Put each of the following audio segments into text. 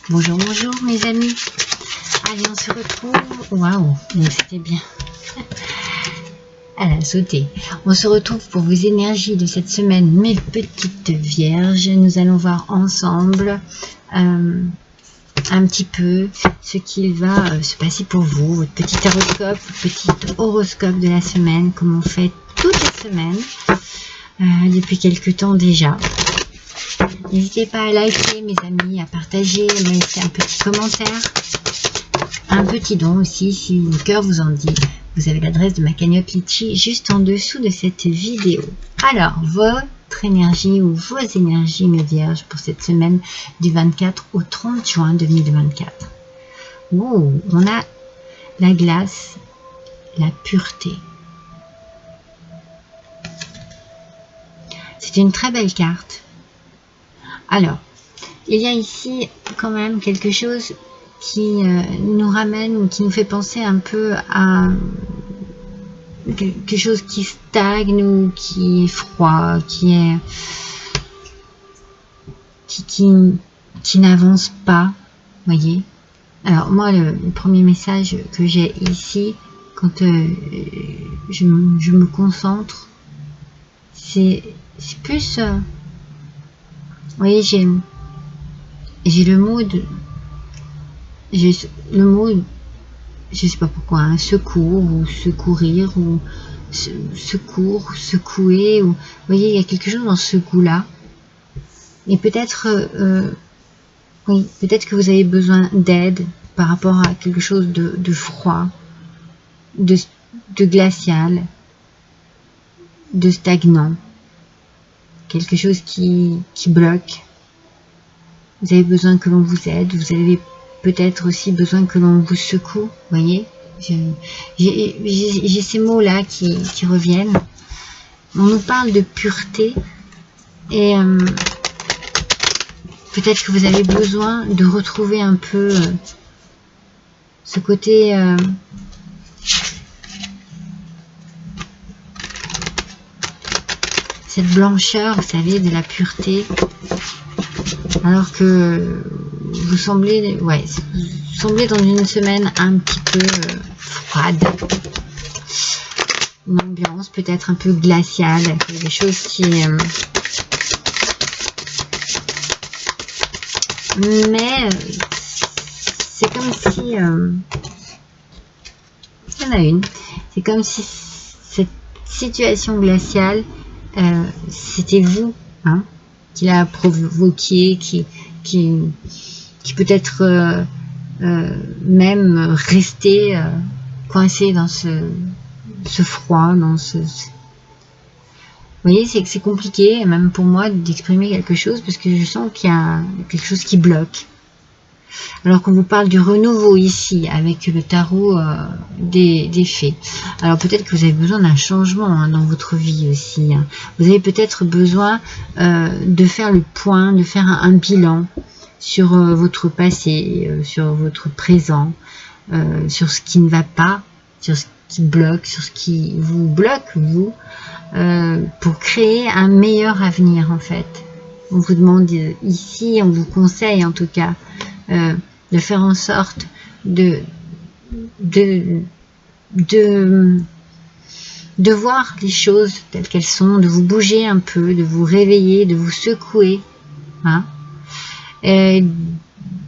Bonjour, bonjour mes amis. Allez, on se retrouve. Waouh, c'était bien. Elle a sauté. On se retrouve pour vos énergies de cette semaine, mes petites vierges. Nous allons voir ensemble un petit peu ce qu'il va se passer pour vous, votre petit horoscope de la semaine, comme on fait toutes les semaines depuis quelques temps déjà. N'hésitez pas à liker mes amis, à partager, à laisser un petit commentaire, un petit don aussi si le cœur vous en dit. Vous avez l'adresse de ma cagnotte Litchi juste en dessous de cette vidéo. Alors, votre énergie ou vos énergies mes vierges pour cette semaine du 24 au 30 juin 2024. Wow, on a la glace, la pureté. C'est une très belle carte. Alors, il y a ici quand même quelque chose qui nous ramène ou qui nous fait penser un peu à quelque chose qui stagne ou qui est froid, qui n'avance pas, voyez. Alors moi, le premier message que j'ai ici, quand je me concentre, c'est plus... vous voyez, j'ai le mot, je sais pas pourquoi, hein, secours ou secourir ou secours, secouer, ou vous voyez, il y a quelque chose dans ce goût-là. Et peut-être, oui, peut-être que vous avez besoin d'aide par rapport à quelque chose de froid, de glacial, de stagnant, quelque chose qui bloque. Vous avez besoin que l'on vous aide, vous avez peut-être aussi besoin que l'on vous secoue, vous voyez. J'ai ces mots-là qui reviennent. On nous parle de pureté et peut-être que vous avez besoin de retrouver un peu ce côté cette blancheur, vous savez, de la pureté, alors que vous semblez dans une semaine un petit peu froide, une ambiance peut-être un peu glaciale, des choses qui mais c'est comme si il y en a une, c'est comme si cette situation glaciale c'était vous, hein, qui l'a provoqué, qui peut-être même rester coincé dans ce froid, dans vous voyez, c'est compliqué, même pour moi, d'exprimer quelque chose, parce que je sens qu'il y a quelque chose qui bloque. Alors qu'on vous parle du renouveau ici, avec le tarot des fées. Alors peut-être que vous avez besoin d'un changement hein, dans votre vie aussi. Hein. Vous avez peut-être besoin de faire le point, de faire un bilan sur votre passé, sur votre présent, sur ce qui ne va pas, sur ce qui bloque, sur ce qui vous bloque, vous, pour créer un meilleur avenir en fait. On vous demande ici, on vous conseille en tout cas, de faire en sorte de voir les choses telles qu'elles sont, de vous bouger un peu, de vous réveiller, de vous secouer, hein, et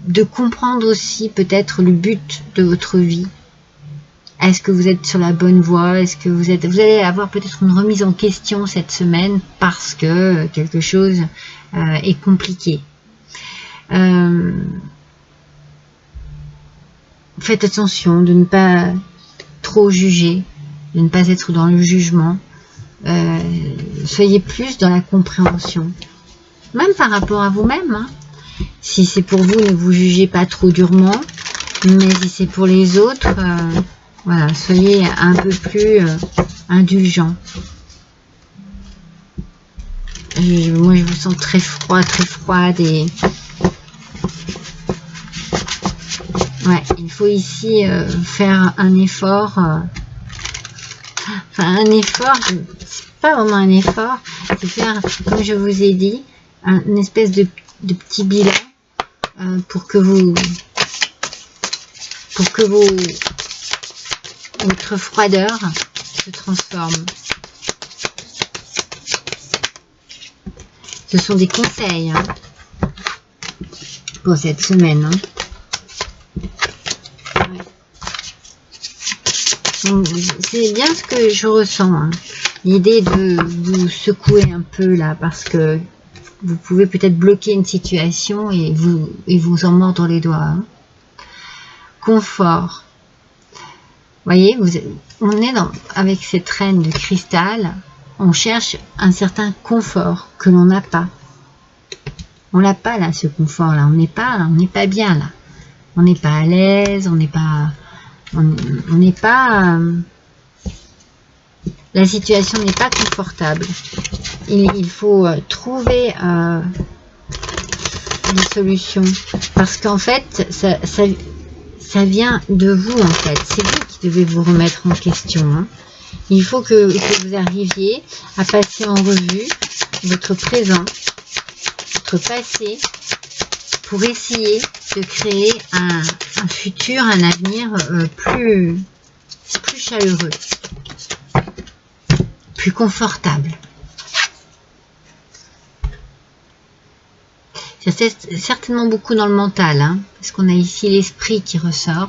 de comprendre aussi peut-être le but de votre vie. Est-ce que vous êtes sur la bonne voie? Est-ce que vous allez avoir peut-être une remise en question cette semaine parce que quelque chose est compliqué. Faites attention de ne pas trop juger, de ne pas être dans le jugement. Soyez plus dans la compréhension, même par rapport à vous-même. Hein. Si c'est pour vous, ne vous jugez pas trop durement, mais si c'est pour les autres, voilà, soyez un peu plus indulgent. Moi, je vous sens très froide et ouais, il faut ici faire un effort. Enfin, un effort, c'est pas vraiment un effort, c'est faire, comme je vous ai dit, une espèce de petit bilan pour que votre froideur se transforme. Ce sont des conseils hein, pour cette semaine. Hein. C'est bien ce que je ressens. Hein. L'idée de vous secouer un peu là, parce que vous pouvez peut-être bloquer une situation et vous en mordre les doigts. Hein. Confort. Vous voyez, on est avec cette reine de cristal, on cherche un certain confort que l'on n'a pas. On l'a pas là, ce confort là. On n'est pas bien là. On n'est pas à l'aise, on n'est pas. La situation n'est pas confortable. Il faut trouver des solutions. Parce qu'en fait, ça vient de vous en fait. C'est vous qui devez vous remettre en question. Hein. Il faut que vous arriviez à passer en revue votre présent, votre passé, pour essayer de créer un futur, un avenir plus chaleureux, plus confortable. C'est certainement beaucoup dans le mental, hein, parce qu'on a ici l'esprit qui ressort.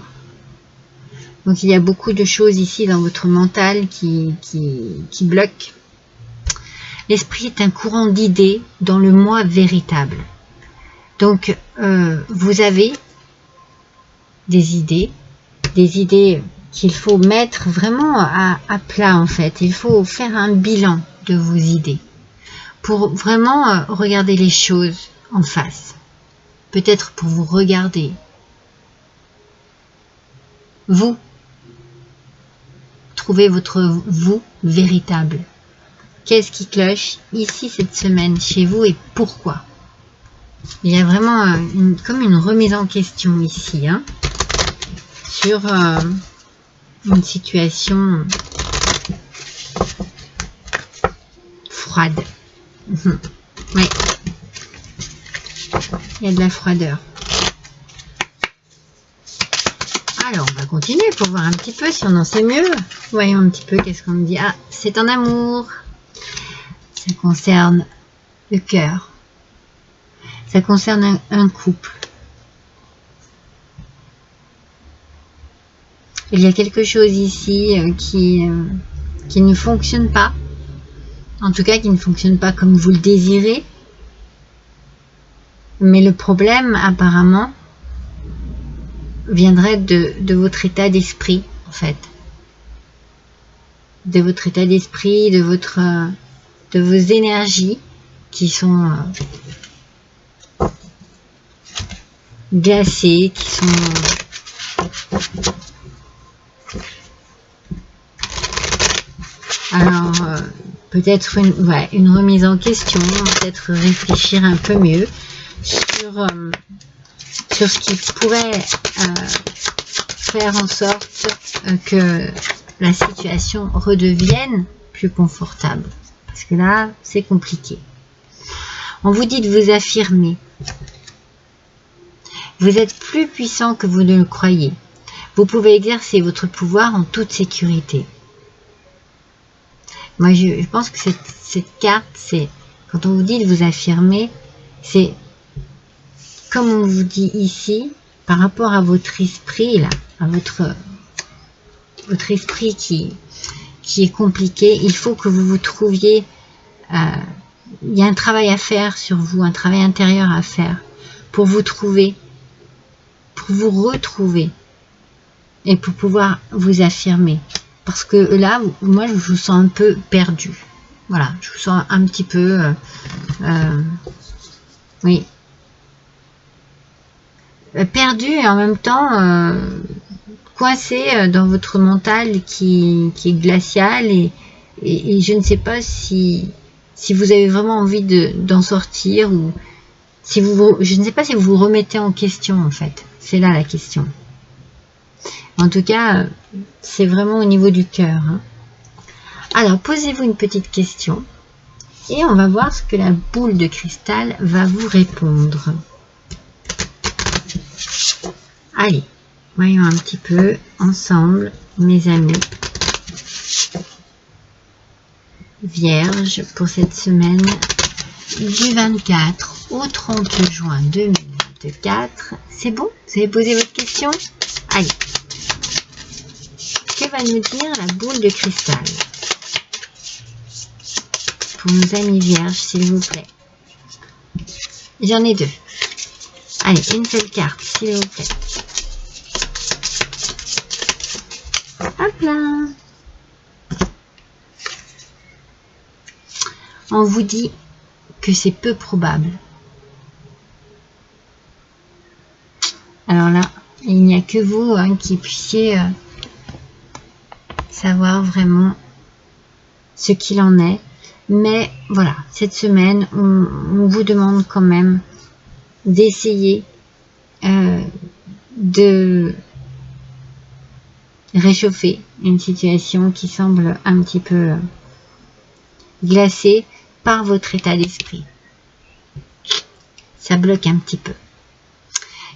Donc il y a beaucoup de choses ici dans votre mental qui bloquent. L'esprit est un courant d'idées dans le moi véritable. Donc vous avez des idées qu'il faut mettre vraiment à plat en fait. Il faut faire un bilan de vos idées pour vraiment regarder les choses en face. Peut-être pour vous regarder. Vous. Trouvez votre vous véritable. Qu'est-ce qui cloche ici cette semaine chez vous et pourquoi? Il y a vraiment comme une remise en question ici. Hein, sur une situation froide. Oui. Il y a de la froideur. Alors, on va continuer pour voir un petit peu si on en sait mieux. Voyons un petit peu qu'est-ce qu'on me dit. Ah, c'est en amour. Ça concerne le cœur. Ça concerne un couple. Il y a quelque chose ici qui ne fonctionne pas. En tout cas, qui ne fonctionne pas comme vous le désirez. Mais le problème, apparemment, viendrait de votre état d'esprit, en fait. De votre état d'esprit, de vos énergies qui sont glacées, qui sont... Alors, peut-être une remise en question, peut-être réfléchir un peu mieux sur ce qui pourrait faire en sorte que la situation redevienne plus confortable. Parce que là, c'est compliqué. On vous dit de vous affirmer. Vous êtes plus puissant que vous ne le croyez. Vous pouvez exercer votre pouvoir en toute sécurité. Moi, je pense que cette carte, c'est quand on vous dit de vous affirmer, c'est comme on vous dit ici, par rapport à votre esprit, là, à votre esprit qui est compliqué, il faut que vous vous trouviez, il y a un travail à faire sur vous, un travail intérieur à faire, pour vous trouver, pour vous retrouver, et pour pouvoir vous affirmer. Parce que là, moi, je vous sens un peu perdu. Voilà, je vous sens un petit peu... oui. Perdu et en même temps coincé dans votre mental qui est glacial. Et je ne sais pas si vous avez vraiment envie d'en sortir ou... je ne sais pas si vous vous remettez en question, en fait. C'est là la question. En tout cas, c'est vraiment au niveau du cœur. Hein. Alors, posez-vous une petite question et on va voir ce que la boule de cristal va vous répondre. Allez, voyons un petit peu ensemble, mes amis. Vierge, pour cette semaine du 24 au 30 juin 2024. C'est bon? Vous avez posé votre question? Allez. Que va nous dire la boule de cristal? Pour nos amis vierges, s'il vous plaît. J'en ai deux. Allez, une seule carte, s'il vous plaît. Hop là. On vous dit que c'est peu probable. Alors là, il n'y a que vous qui puissiez savoir vraiment ce qu'il en est. Mais voilà, cette semaine, on vous demande quand même d'essayer de réchauffer une situation qui semble un petit peu glacée par votre état d'esprit. Ça bloque un petit peu.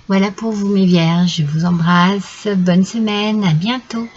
Voilà pour vous mes vierges, je vous embrasse, bonne semaine, à bientôt.